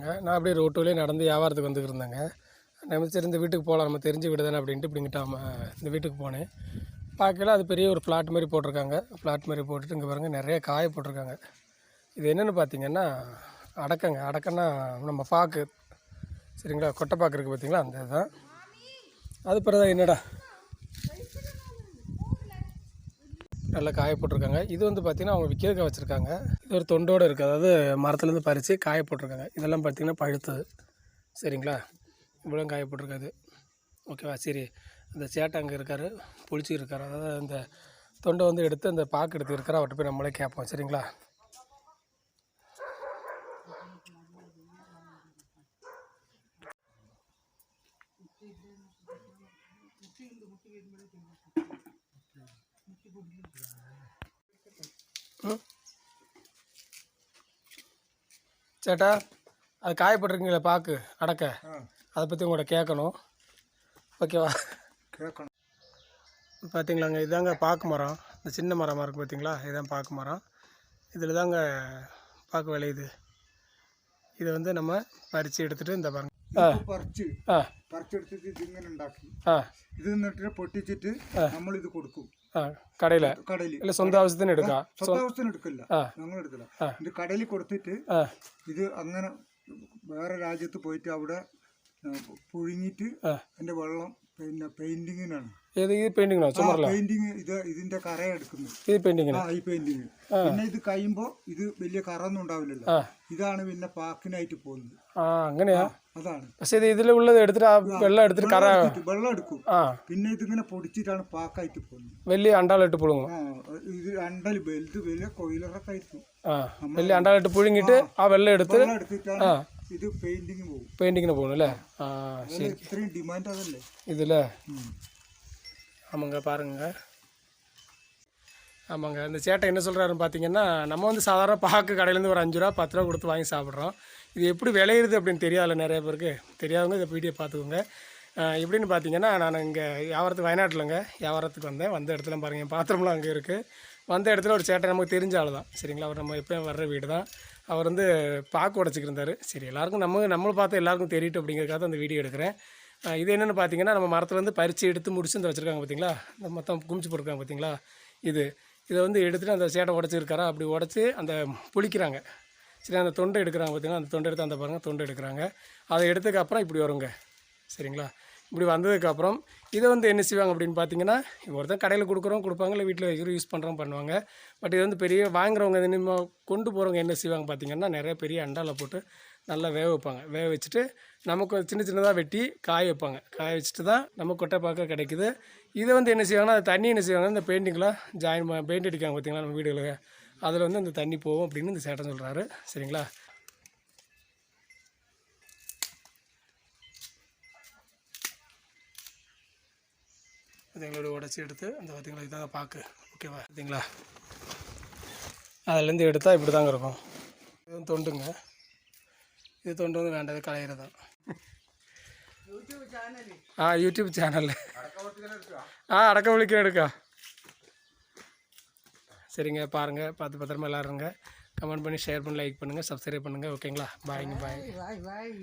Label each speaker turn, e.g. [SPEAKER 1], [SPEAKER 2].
[SPEAKER 1] போட்டிருக்காங்க. நான் அப்படியே ரோட்டுலேயே நடந்து வியாபாரத்துக்கு வந்துக்கிட்டு இருந்தேங்க. நம்ம சரி இந்த வீட்டுக்கு போகலாம், நம்ம தெரிஞ்ச வீடு தானே அப்படின்ட்டு இப்படிங்கிட்டாம இந்த வீட்டுக்கு போனேன். பார்க்கல அது பெரிய ஒரு ஃப்ளாட் மாதிரி போட்டிருக்காங்க. ஃப்ளாட் மாதிரி போட்டுட்டு இங்கே பாருங்கள் நிறைய காய போட்டிருக்காங்க. இது என்னென்னு பார்த்தீங்கன்னா அடக்கங்க. அடக்கன்னா நம்ம பாக்கு சரிங்களா, கொட்டை பாக்கு இருக்குது பார்த்தீங்களா, அந்த இதுதான். அது பிறகு என்னடா நல்லா காய போட்டிருக்காங்க. இது வந்து பார்த்திங்கன்னா அவங்க விற்கிறதுக்காக வச்சுருக்காங்க. இது ஒரு தொண்டோடு இருக்குது, அதாவது மரத்துலேருந்து பறித்து காய போட்டிருக்காங்க. இதெல்லாம் பார்த்திங்கன்னா பழுத்தது சரிங்களா, இவ்வளோ காய போட்டிருக்காது. ஓகேவா, சரி. அந்த சேட்டை அங்கே இருக்கார், புளிச்சு இருக்கார், அதாவது அந்த தொண்டை வந்து எடுத்து அந்த பாக்கு எடுத்து இருக்கிற அவர்கிட்ட போய் நம்மளே கேட்போம் சரிங்களா. சேட்டா, அது காயப்பட்டிருக்கீங்களா பாக்கு அடக்க, அதை பற்றி உங்கள்கிட்ட கேட்கணும். ஓகேவா, கேட்கணும். பார்த்தீங்களாங்க, இதுதாங்க பாக்கு மரம். இந்த சின்ன மரமாக இருக்குது பார்த்தீங்களா, இதுதான் பாக்கு மரம். இதில் தாங்க பாக்கு விளையுது. இதை வந்து நம்ம பறித்து எடுத்துகிட்டு இந்த பாருங்க പറിച്ച് പറിച്ചെടുത്തിട്ട് ഇതിങ്ങനെ ഉണ്ടാക്കി ഇത് എന്നിട്ട് പൊട്ടിച്ചിട്ട് നമ്മൾ ഇത് കൊടുക്കും കടയിൽ. സ്വന്തം ആവശ്യത്തിന് എടുക്കാം, സ്വന്തം ആവശ്യത്തിന് എടുക്കില്ല, ഞങ്ങൾ എടുക്കില്ല. ഇത് കടയിൽ കൊടുത്തിട്ട് ഇത് അങ്ങനെ വേറെ രാജ്യത്ത് പോയിട്ട് അവിടെ പുഴുങ്ങിയിട്ട് അതിന്റെ വെള്ളം പിന്നെ പെയിന്റിങ്ങിനാണ്. ഏത് ഈ പെയിന്റിങ്ങിനോ? പെയിന്റിങ് ഇത് ഇതിന്റെ കറ എടുക്കുന്നത് ഈ പെയിന്റിങ്ങിന്. ഈ പെയിന്റിങ് പിന്നെ ഇത് കഴിയുമ്പോ ഇത് വലിയ കറ ഒന്നും ഉണ്ടാവില്ലല്ലോ. ഇതാണ് പിന്നെ പാക്കിനായിട്ട് പോകുന്നത്. അങ്ങനെയാ, അതാണ്. പക്ഷെ ഇതിലുള്ളത് എടുത്തിട്ട് ആ വെള്ളം എടുത്തിട്ട് കറ വെള്ളം എടുക്കും. പിന്നെ ഇതിങ്ങനെ പൊടിച്ചിട്ടാണ് പാക്കായിട്ട് പോകുന്നത്. വലിയ അണ്ടാളിട്ട് പുഴുങ്ങും. ഇത് അണ്ടൽ വലുത് വലിയ കൊയിലറൊക്കെ ആയിരിക്കും. വലിയ അണ്ടാളിട്ട് പുഴുങ്ങിട്ട് ആ വെള്ളം എടുത്തിട്ടാണ് ഇത് പെയിന്റിങ് പോകും. പെയിന്റിങ്ങിന് போகணும் അല്ലേ? சரி, இത്രയും டிமாண்ட் அதல்ல இதுல. ஆமாங்க பாருங்க. ஆமாங்க, இந்த சேட்டை என்ன சொல்கிறாருன்னு பார்த்தீங்கன்னா, நம்ம வந்து சாதாரண பாக்கு கடையிலேருந்து ஒரு 5 ரூபா 10 ரூபா கொடுத்து வாங்கி சாப்பிட்றோம். இது எப்படி விளையிறது அப்படின்னு தெரியாதுல்ல நிறைய பேருக்கு. தெரியாதவங்க இதை வீடியோ பார்த்துக்கோங்க. எப்படின்னு பார்த்தீங்கன்னா, நான் இங்கே வியாபாரத்துக்கு வயநாட்டிலங்க வியாபாரத்துக்கு வந்தேன். வந்த இடத்துல பாருங்கள் என் பாத்திரம்லாம் அங்கே இருக்குது. வந்த இடத்துல ஒரு சேட்டை நமக்கு தெரிஞ்ச ஆள் தான் சரிங்களா. அவர் நம்ம எப்போயும் வர்ற வீடு தான். அவர் வந்து பாக்கு உடச்சிக்கிருந்தார். சரி, எல்லாருக்கும் நம்மளை பார்த்து எல்லாருக்கும் தெரியட்டும் அப்படிங்கிறதுக்காக அந்த வீடியோ எடுக்கிறேன். இது என்னென்னு பார்த்தீங்கன்னா, நம்ம மரத்துலேருந்து பறித்து எடுத்து முடிச்சு இந்த வச்சுருக்காங்க பார்த்தீங்களா, இந்த மொத்தம் குமிச்சு போட்டிருக்காங்க பார்த்தீங்களா. இதை வந்து எடுத்துகிட்டு அந்த சேட்டை உடச்சிருக்காரா, அப்படி உடச்சி அந்த புளிக்கிறாங்க. சரி, அந்த தொண்டை எடுக்கிறாங்க பார்த்தீங்கன்னா, அந்த தொண்டை எடுத்து அந்த பாருங்கள் தொண்டை எடுக்கிறாங்க. அதை எடுத்ததுக்கப்புறம் இப்படி வருங்க சரிங்களா. இப்படி வந்ததுக்கப்புறம் இதை வந்து என்ன செய்வாங்க அப்படின்னு பார்த்தீங்கன்னா, ஒருத்தன் கடையில் கொடுப்பாங்க, இல்லை வீட்டில் வைக்கிற யூஸ் பண்ணுறோம் பண்ணுவாங்க. பட் இது வந்து பெரிய வாங்குறவங்க இனிமேல் கொண்டு போகிறவங்க என்ன செய்வாங்க பார்த்தீங்கன்னா, நிறைய பெரிய அண்டாவில் போட்டு நல்லா வேக வைப்பாங்க. வேக வச்சுட்டு நமக்கு சின்ன சின்னதாக வெட்டி காய வைப்பாங்க. காய வச்சுட்டு தான் நமக்கு கொட்டை பார்க்க கிடைக்குது. இதை வந்து என்ன செய்வாங்கன்னா, அந்த தண்ணி என்ன செய்வாங்க, இந்த பெயிண்டிங்லாம் பெயிண்ட் அடிக்காங்க பார்த்தீங்களா நம்ம வீடுகளுக்கு, அதில் வந்து அந்த தண்ணி போகும் அப்படின்னு இந்த சேட்டன் சொல்கிறாரு சரிங்களா. அதுங்களோட உடச்சி எடுத்து அந்த பார்த்தீங்களா, இதாங்க பாக்கு. ஓகேவா, பார்த்தீங்களா, அதுலேருந்து எடுத்தால் இப்படி தாங்க இருக்கும். இது தொண்டுங்க. இது தொண்டு வந்து வேண்டாது கலையிறது தான். யூடியூப் சேனலில் அடக்க விழிக்க எடுக்கா. சரிங்க, பாருங்கள், பார்த்து பத்திரமா எல்லோரும் இருங்க. கமெண்ட் பண்ணி ஷேர் பண்ணி லைக் பண்ணுங்கள், சப்ஸ்கிரைப் பண்ணுங்கள். ஓகேங்களா, பாய்ங்க, பாய்.